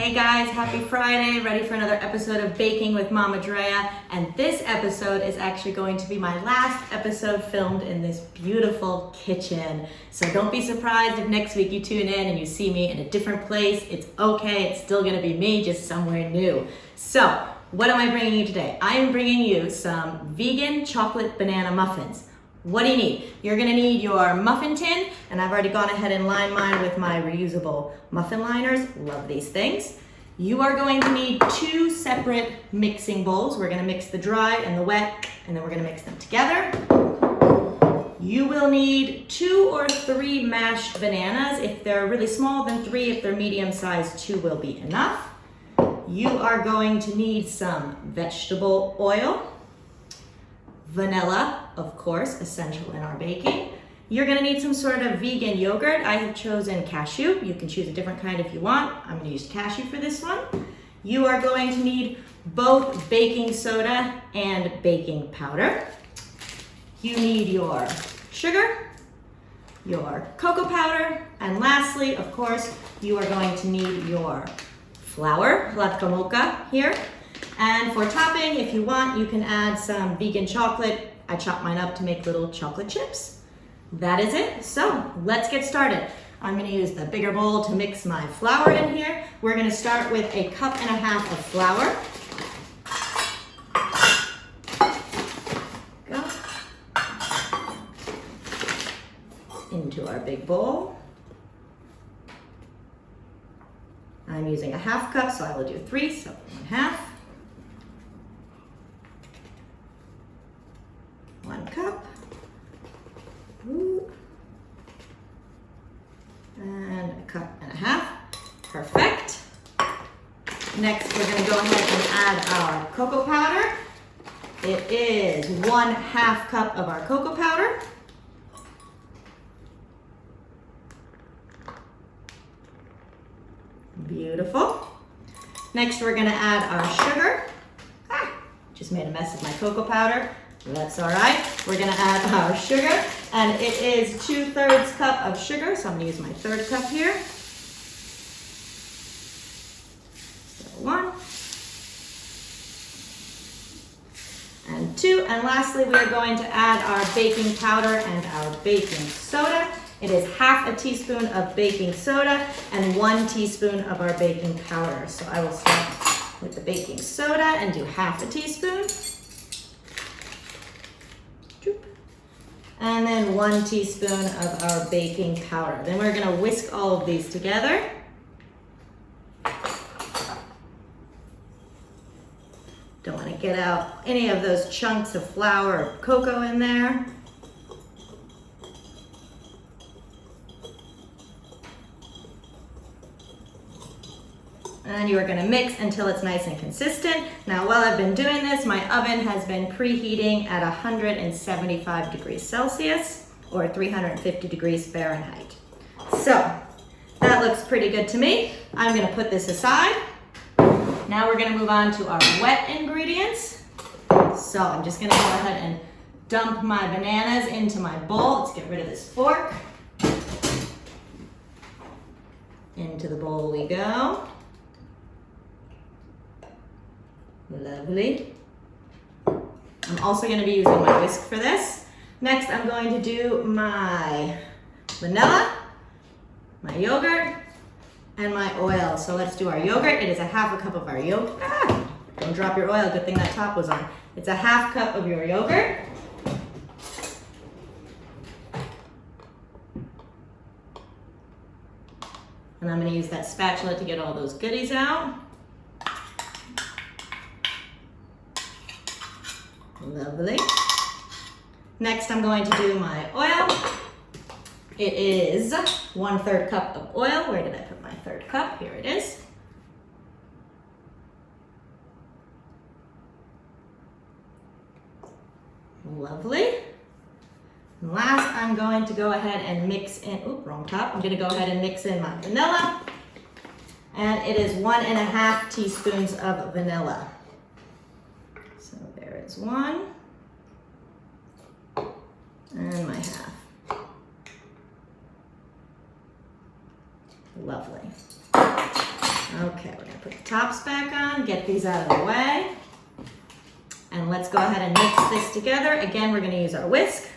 Hey guys, happy Friday, ready for another episode of Baking with Mama Drea, and this episode is actually going to be my last episode filmed in this beautiful kitchen. So don't be surprised if next week you tune in and you see me in a different place. It's okay, it's still gonna be me, just somewhere new. So, what am I bringing you today? I am bringing you some vegan chocolate banana muffins. What do you need? You're gonna need your muffin tin, and I've already gone ahead and lined mine with my reusable muffin liners. Love these things. You are going to need 2 separate mixing bowls. We're gonna mix the dry and the wet, and then we're gonna mix them together. You will need 2 or 3 mashed bananas. If they're really small, then 3. If they're medium sized, 2 will be enough. You are going to need some vegetable oil. Vanilla, of course, essential in our baking. You're gonna need some sort of vegan yogurt. I have chosen cashew. You can choose a different kind if you want. I'm gonna use cashew for this one. You are going to need both baking soda and baking powder. You need your sugar, your cocoa powder, and lastly, of course, you are going to need your flour, latte mocha here. And for topping, if you want, you can add some vegan chocolate. I chop mine up to make little chocolate chips. That is it. So let's get started. I'm gonna use the bigger bowl to mix my flour in here. We're gonna start with 1.5 cups of flour. Go. Into our big bowl. I'm using 1/2 cup, so I will do 3, so 1/2. 1 cup. Ooh. And 1.5 cups. Perfect. Next, we're going to go ahead and add our cocoa powder. It is 1/2 cup of our cocoa powder. Beautiful. Next, we're going to add our sugar. Just made a mess of my cocoa powder. That's all right. We're gonna add our sugar, and it is 2/3 cup of sugar, so I'm gonna use my 1/3 cup here. So 1 and 2, and lastly, we are going to add our baking powder and our baking soda. It is 1/2 teaspoon of baking soda and 1 teaspoon of our baking powder. So I will start with the baking soda and do 1/2 teaspoon. And then 1 teaspoon of our baking powder. Then we're gonna whisk all of these together. Don't wanna get out any of those chunks of flour or cocoa in there. And you are gonna mix until it's nice and consistent. Now, while I've been doing this, my oven has been preheating at 175 degrees Celsius or 350 degrees Fahrenheit. So, that looks pretty good to me. I'm gonna put this aside. Now we're gonna move on to our wet ingredients. So, I'm just gonna go ahead and dump my bananas into my bowl. Let's get rid of this fork. Into the bowl we go. Lovely. I'm also going to be using my whisk for this. Next, I'm going to do my vanilla, my yogurt, and my oil. So let's do our yogurt. It is 1/2 cup of our yogurt. Don't drop your oil. Good thing that top was on. It's 1/2 cup of your yogurt. And I'm going to use that spatula to get all those goodies out. Lovely. Next, I'm going to do my oil. It is 1/3 cup of oil. Where did I put my 1/3 cup? Here it is. Lovely. And last, I'm going to go ahead and mix in, oop, wrong cup. I'm going to go ahead and mix in my vanilla. And it is 1.5 teaspoons of vanilla. So there is 1 and my 1/2. Lovely. Okay, we're gonna put the tops back on, get these out of the way. And let's go ahead and mix this together. Again, we're gonna use our whisk.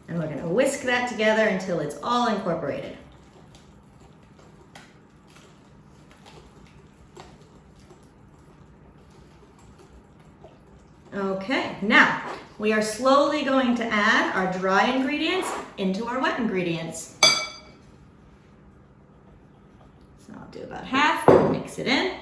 And we're gonna whisk that together until it's all incorporated. Okay, now we are slowly going to add our dry ingredients into our wet ingredients. So I'll do about half, mix it in.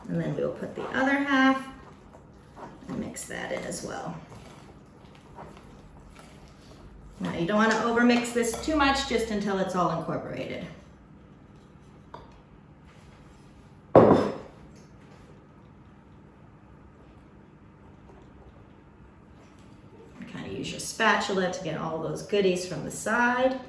And then we'll put the other half and mix that in as well. Now you don't want to overmix this too much, just until it's all incorporated. Kind of use your spatula to get all those goodies from the side.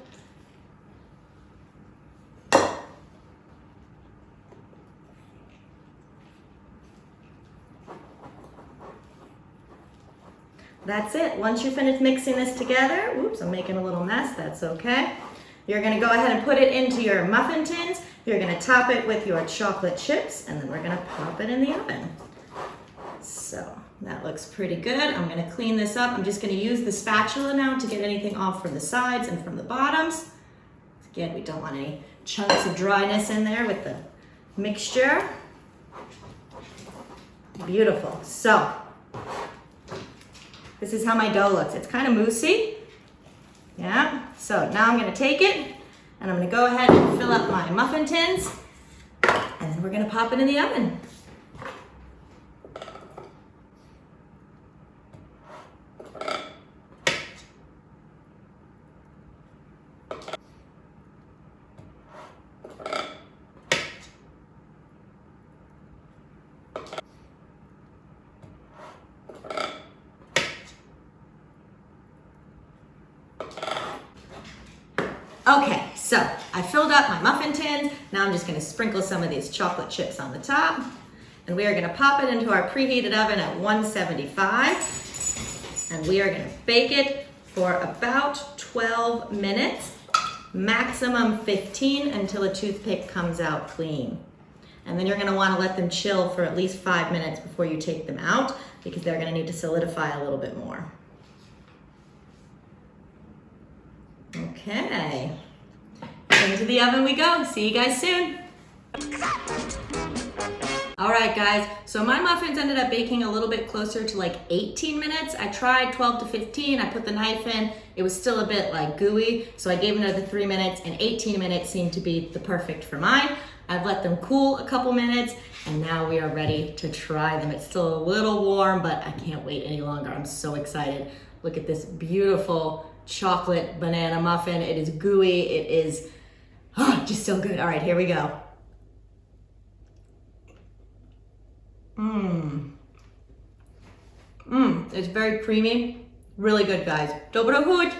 That's it. Once you finish mixing this together, oops, I'm making a little mess, that's okay. You're gonna go ahead and put it into your muffin tins. You're gonna top it with your chocolate chips, and then we're gonna pop it in the oven. So that looks pretty good. I'm gonna clean this up. I'm just gonna use the spatula now to get anything off from the sides and from the bottoms. Again, we don't want any chunks of dryness in there with the mixture. Beautiful. So, this is how my dough looks. It's kind of moussey. Yeah, so now I'm gonna take it and I'm gonna go ahead and fill up my muffin tins, and then we're gonna pop it in the oven. Okay, so I filled up my muffin tins. Now I'm just gonna sprinkle some of these chocolate chips on the top, and we are gonna pop it into our preheated oven at 175, and we are gonna bake it for about 12 minutes, maximum 15, until a toothpick comes out clean. And then you're gonna wanna let them chill for at least 5 minutes before you take them out, because they're gonna need to solidify a little bit more. Okay, into the oven we go. See you guys soon. All right, guys, so my muffins ended up baking a little bit closer to like 18 minutes. I tried 12 to 15, I put the knife in. It was still a bit like gooey, so I gave another 3 minutes, and 18 minutes seemed to be the perfect for mine. I've let them cool a couple minutes, and now we are ready to try them. It's still a little warm, but I can't wait any longer. I'm so excited. Look at this beautiful chocolate banana muffin. It is gooey, it is just so good. All right, here we go. It's very creamy, really good, guys. Dobro goed.